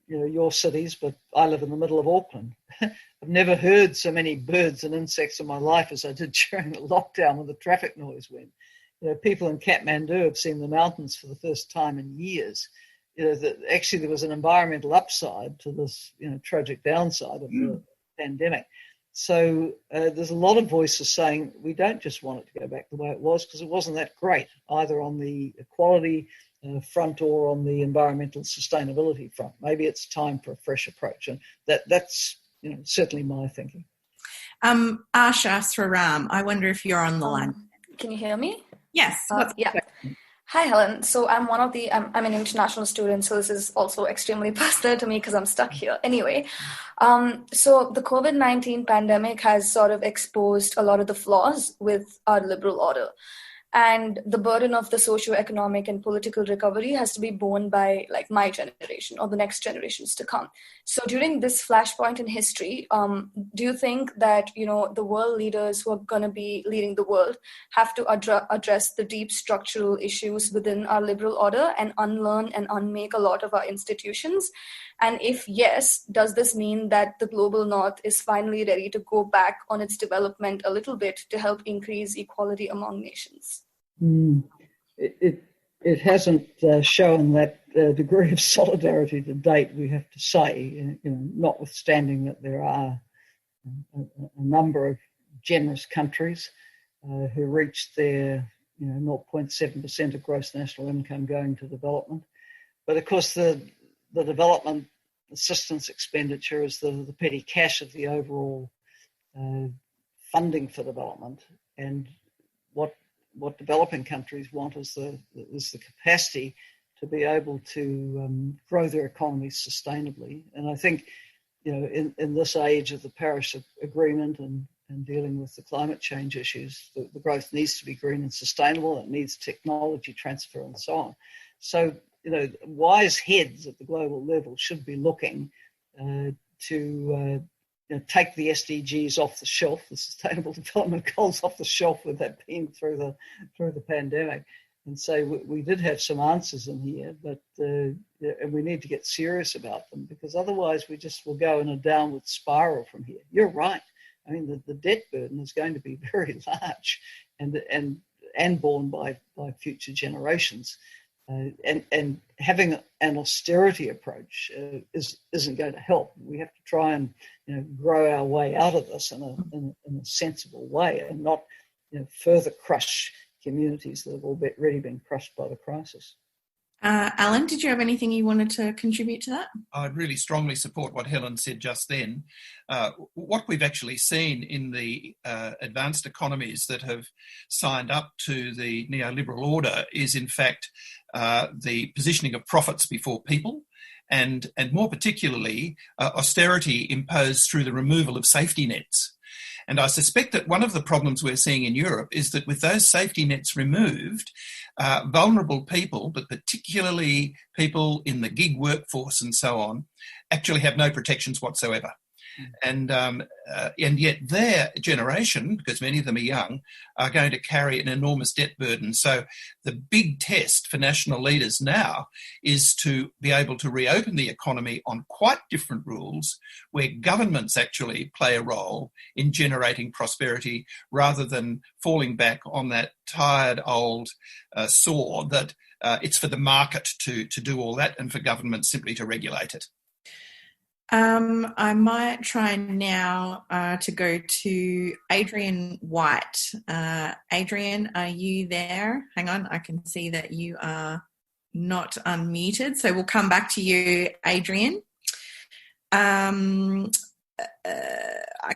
your cities, but I live in the middle of Auckland. I've never heard so many birds and insects in my life as I did during the lockdown when the traffic noise went. People in Kathmandu have seen the mountains for the first time in years. Actually, there was an environmental upside to this, tragic downside of the pandemic. So there's a lot of voices saying we don't just want it to go back the way it was, because it wasn't that great, either on the equality front or on the environmental sustainability front. Maybe it's time for a fresh approach, and that's certainly my thinking. Asha Sriram, I wonder if you're on the line. Can you hear me? Yes. Yeah. Hi, Helen. So I'm I'm an international student, so this is also extremely personal to me because I'm stuck here. Anyway, so the COVID-19 pandemic has sort of exposed a lot of the flaws with our liberal order. And the burden of the socio-economic and political recovery has to be borne by my generation or the next generations to come. So during this flashpoint in history, do you think that, the world leaders who are going to be leading the world have to address the deep structural issues within our liberal order and unlearn and unmake a lot of our institutions? And if yes, does this mean that the global north is finally ready to go back on its development a little bit to help increase equality among nations? It hasn't shown that degree of solidarity to date, we have to say, notwithstanding that there are a number of generous countries who reached their 0.7% of gross national income going to development. But of course, the development assistance expenditure is the petty cash of the overall funding for development. And what developing countries want is the capacity to be able to grow their economies sustainably. And I think, in this age of the Paris Agreement and dealing with the climate change issues, the growth needs to be green and sustainable. It needs technology transfer and so on. So, wise heads at the global level should be looking to take the SDGs off the shelf, the Sustainable Development Goals off the shelf, with that being through the pandemic, and say we did have some answers in here, but and we need to get serious about them, because otherwise we just will go in a downward spiral from here. You're right. I mean, the debt burden is going to be very large, and borne by future generations. And having an austerity approach isn't going to help. We have to try and grow our way out of this in a sensible way, and not further crush communities that have already been crushed by the crisis. Allan, did you have anything you wanted to contribute to that? I'd really strongly support what Helen said just then. What we've actually seen in the advanced economies that have signed up to the neoliberal order is, in fact, the positioning of profits before people, and more particularly, austerity imposed through the removal of safety nets. And I suspect that one of the problems we're seeing in Europe is that with those safety nets removed, vulnerable people, but particularly people in the gig workforce and so on, actually have no protections whatsoever. And yet their generation, because many of them are young, are going to carry an enormous debt burden. So the big test for national leaders now is to be able to reopen the economy on quite different rules, where governments actually play a role in generating prosperity, rather than falling back on that tired old saw that it's for the market to do all that, and for governments simply to regulate it. I might try now to go to Adrian White. Adrian, are you there? Hang on, I can see that you are not unmuted. So we'll come back to you, Adrian. I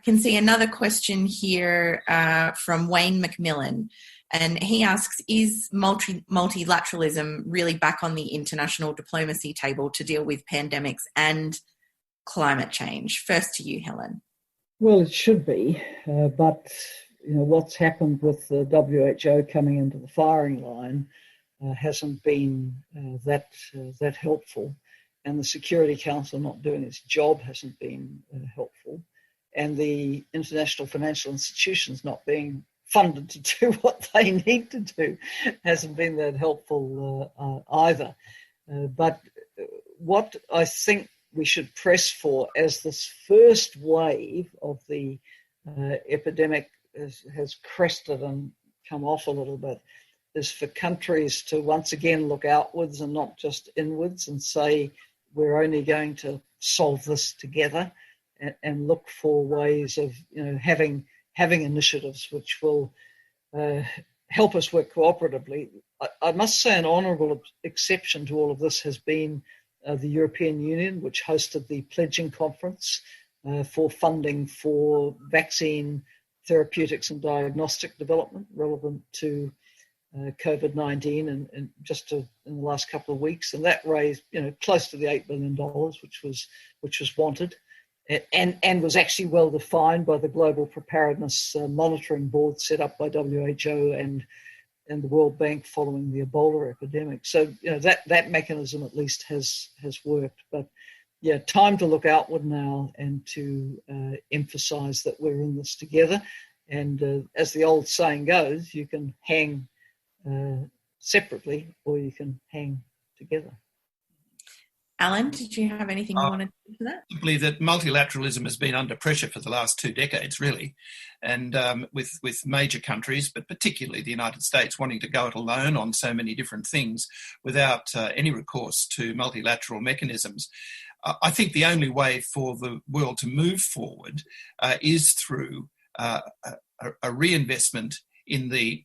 can see another question here from Wayne McMillan. And he asks, is multilateralism really back on the international diplomacy table to deal with pandemics and climate change? First to you, Helen. Well, it should be, but what's happened with the WHO coming into the firing line hasn't been that helpful, and the Security Council not doing its job hasn't been helpful, and the international financial institutions not being funded to do what they need to do hasn't been that helpful either. But what I think we should press for as this first wave of the epidemic has crested and come off a little bit is for countries to once again look outwards and not just inwards and say we're only going to solve this together, and look for ways of having initiatives which will help us work cooperatively. I must say an honourable exception to all of this has been the European Union, which hosted the pledging conference for funding for vaccine therapeutics and diagnostic development relevant to COVID-19 and just in the last couple of weeks, and that raised close to the $8 billion, which was wanted, and was actually well defined by the Global Preparedness Monitoring Board set up by WHO and the World Bank following the Ebola epidemic. So that mechanism at least has worked. But yeah, time to look outward now and to emphasise that we're in this together. And as the old saying goes, you can hang separately or you can hang together. Alan, did you have anything you wanted to add to that? Simply that multilateralism has been under pressure for the last 2 decades, really, and with major countries, but particularly the United States, wanting to go it alone on so many different things without any recourse to multilateral mechanisms. I think the only way for the world to move forward is through a reinvestment in the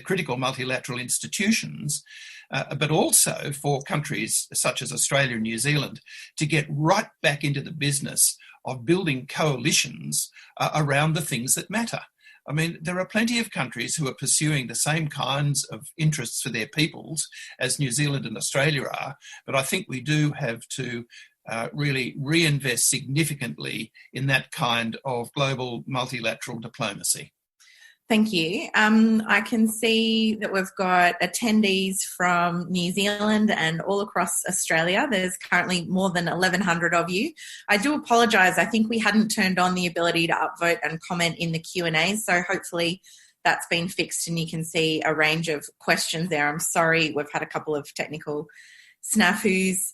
critical multilateral institutions, but also for countries such as Australia and New Zealand to get right back into the business of building coalitions around the things that matter. I mean, there are plenty of countries who are pursuing the same kinds of interests for their peoples as New Zealand and Australia are, but I think we do have to really reinvest significantly in that kind of global multilateral diplomacy. Thank you. I can see that we've got attendees from New Zealand and all across Australia. There's currently more than 1,100 of you. I do apologise. I think we hadn't turned on the ability to upvote and comment in the Q&A, so hopefully that's been fixed and you can see a range of questions there. I'm sorry, we've had a couple of technical snafus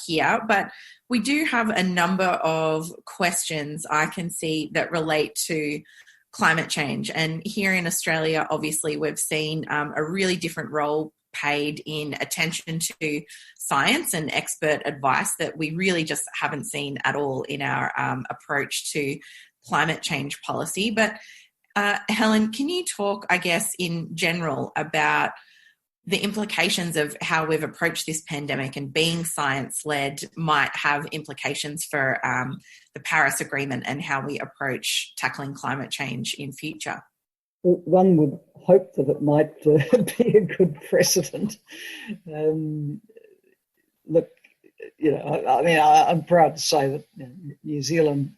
here, but we do have a number of questions I can see that relate to climate change. And here in Australia, obviously, we've seen a really different role paid in attention to science and expert advice that we really just haven't seen at all in our approach to climate change policy. But Helen, can you talk, I guess, in general about the implications of how we've approached this pandemic and being science-led might have implications for the Paris Agreement and how we approach tackling climate change in future? Well, one would hope that it might be a good precedent. Look, I'm proud to say that New Zealand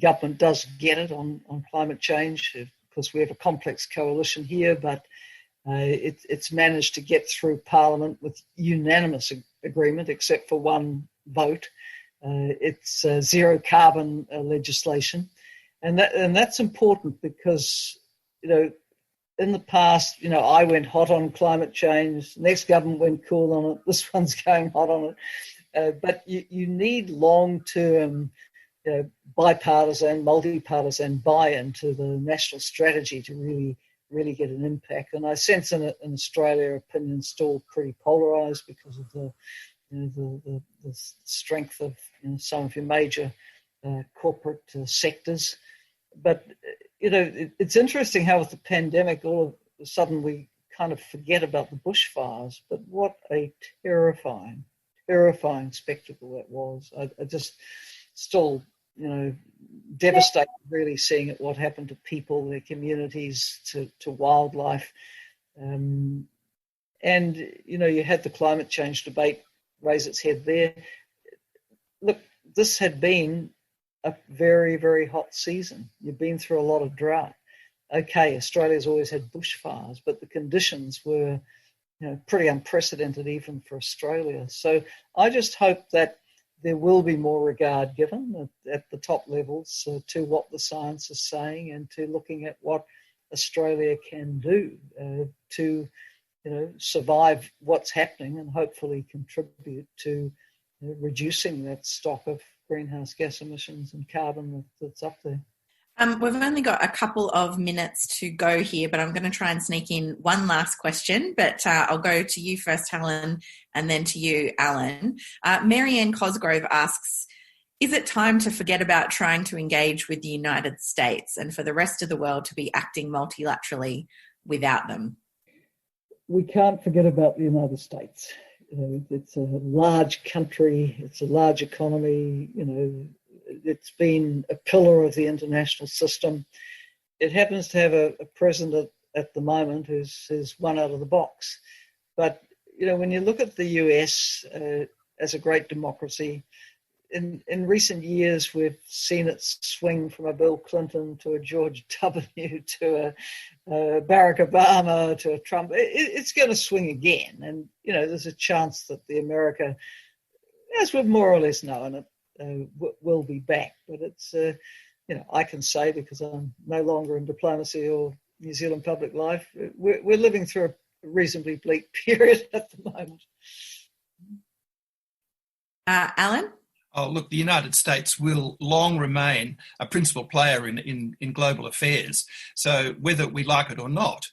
government does get it on climate change. Of course, we have a complex coalition here, but it's managed to get through Parliament with unanimous agreement, except for one vote. It's zero carbon legislation, and that's important because in the past, I went hot on climate change. The next government went cool on it. This one's going hot on it. But you need long-term, bipartisan, multi-partisan buy-in to the national strategy to really get an impact. And I sense in Australia, opinions still pretty polarised because of the strength of some of your major corporate sectors. But, it's interesting how with the pandemic, all of a sudden we kind of forget about the bushfires, but what a terrifying spectacle that was. I just still, devastated really seeing what happened to people, their communities, to wildlife. And, you had the climate change debate raise its head there. Look, this had been a very, very hot season. You've been through a lot of drought. Okay, Australia's always had bushfires, but the conditions were, pretty unprecedented even for Australia. So I just hope that there will be more regard given at the top levels to what the science is saying and to looking at what Australia can do to, survive what's happening and hopefully contribute to reducing that stock of greenhouse gas emissions and carbon that's up there. We've only got a couple of minutes to go here, but I'm going to try and sneak in one last question, but I'll go to you first, Helen, and then to you, Allan. Marianne Cosgrove asks, is it time to forget about trying to engage with the United States and for the rest of the world to be acting multilaterally without them? We can't forget about the United States. It's a large country, it's a large economy, it's been a pillar of the international system. It happens to have a president at the moment who's one out of the box. But, when you look at the US as a great democracy, in recent years we've seen it swing from a Bill Clinton to a George W. to a Barack Obama to a Trump. It's going to swing again. And, there's a chance that the America, as we've more or less known it, will be back. But it's, I can say, because I'm no longer in diplomacy or New Zealand public life, we're living through a reasonably bleak period at the moment. Allan? Oh, look, the United States will long remain a principal player in global affairs. So whether we like it or not,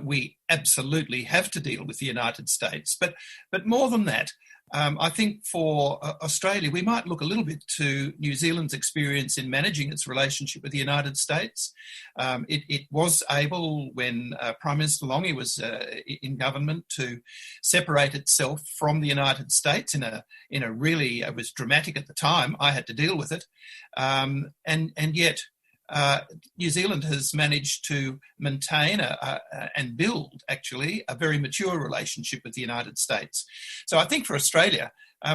we absolutely have to deal with the United States. But more than that, I think for Australia, we might look a little bit to New Zealand's experience in managing its relationship with the United States. It was able, when Prime Minister Longy was in government, to separate itself from the United States in a really, it was dramatic at the time. I had to deal with it. And yet, New Zealand has managed to maintain and build, actually, a very mature relationship with the United States. So I think for Australia,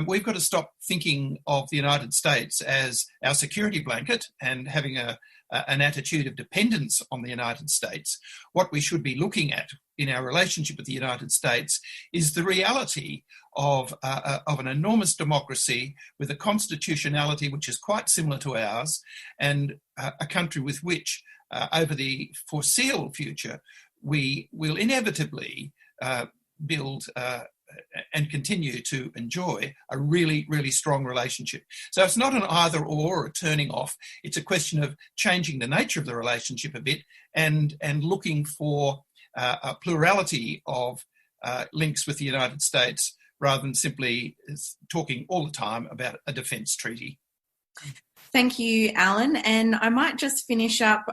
we've got to stop thinking of the United States as our security blanket and having an attitude of dependence on the United States. What we should be looking at in our relationship with the United States is the reality of an enormous democracy with a constitutionality which is quite similar to ours, and a country with which, over the foreseeable future, we will inevitably build and continue to enjoy a really, really strong relationship. So it's not an either or a turning off. It's a question of changing the nature of the relationship a bit and looking for a plurality of links with the United States rather than simply talking all the time about a defence treaty. Thank you, Allan. And I might just finish up.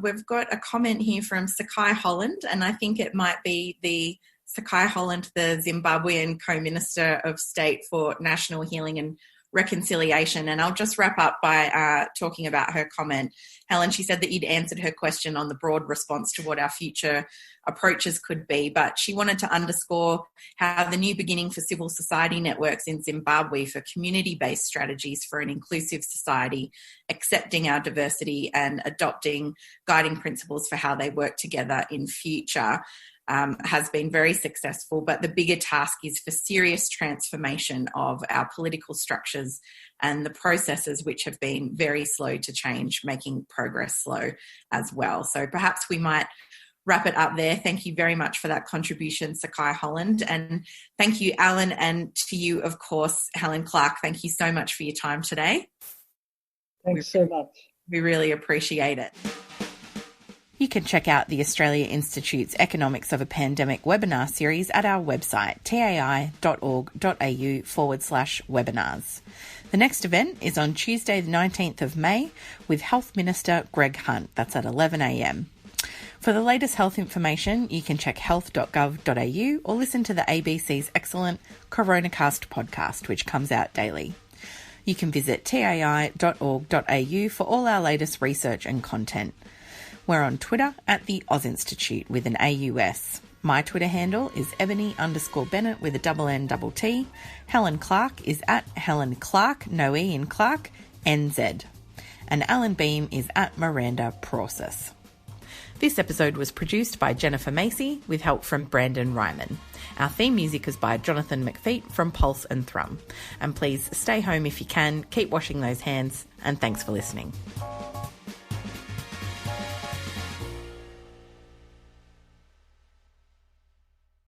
We've got a comment here from Sakai Holland, and I think it might be the Sakai Holland, the Zimbabwean Co-Minister of State for National Healing and Reconciliation. And I'll just wrap up by talking about her comment. Helen, she said that you'd answered her question on the broad response to what our future approaches could be, but she wanted to underscore how the new beginning for civil society networks in Zimbabwe for community-based strategies for an inclusive society, accepting our diversity and adopting guiding principles for how they work together in future has been very successful, but the bigger task is for serious transformation of our political structures and the processes which have been very slow to change, making progress slow as well. So perhaps we might wrap it up there. Thank you very much for that contribution, Sakai Holland. And thank you, Allan, and to you, of course, Helen Clark. Thank you so much for your time today. Thanks so much. We really appreciate it. You can check out the Australia Institute's Economics of a Pandemic webinar series at our website, tai.org.au/webinars. The next event is on Tuesday the 19th of May with Health Minister Greg Hunt. That's at 11 a.m. For the latest health information, you can check health.gov.au or listen to the ABC's excellent CoronaCast podcast, which comes out daily. You can visit tai.org.au for all our latest research and content. We're on Twitter at the Oz Institute with an AUS. My Twitter handle is Ebony_Bennett with a _N_T. Helen Clark is at Helen Clark, no E in Clark, NZ. And Allan Behm is at Miranda Process. This episode was produced by Jennifer Macey with help from Brandon Ryman. Our theme music is by Jonathan McFeat from Pulse and Thrum. And please stay home if you can, keep washing those hands, and thanks for listening.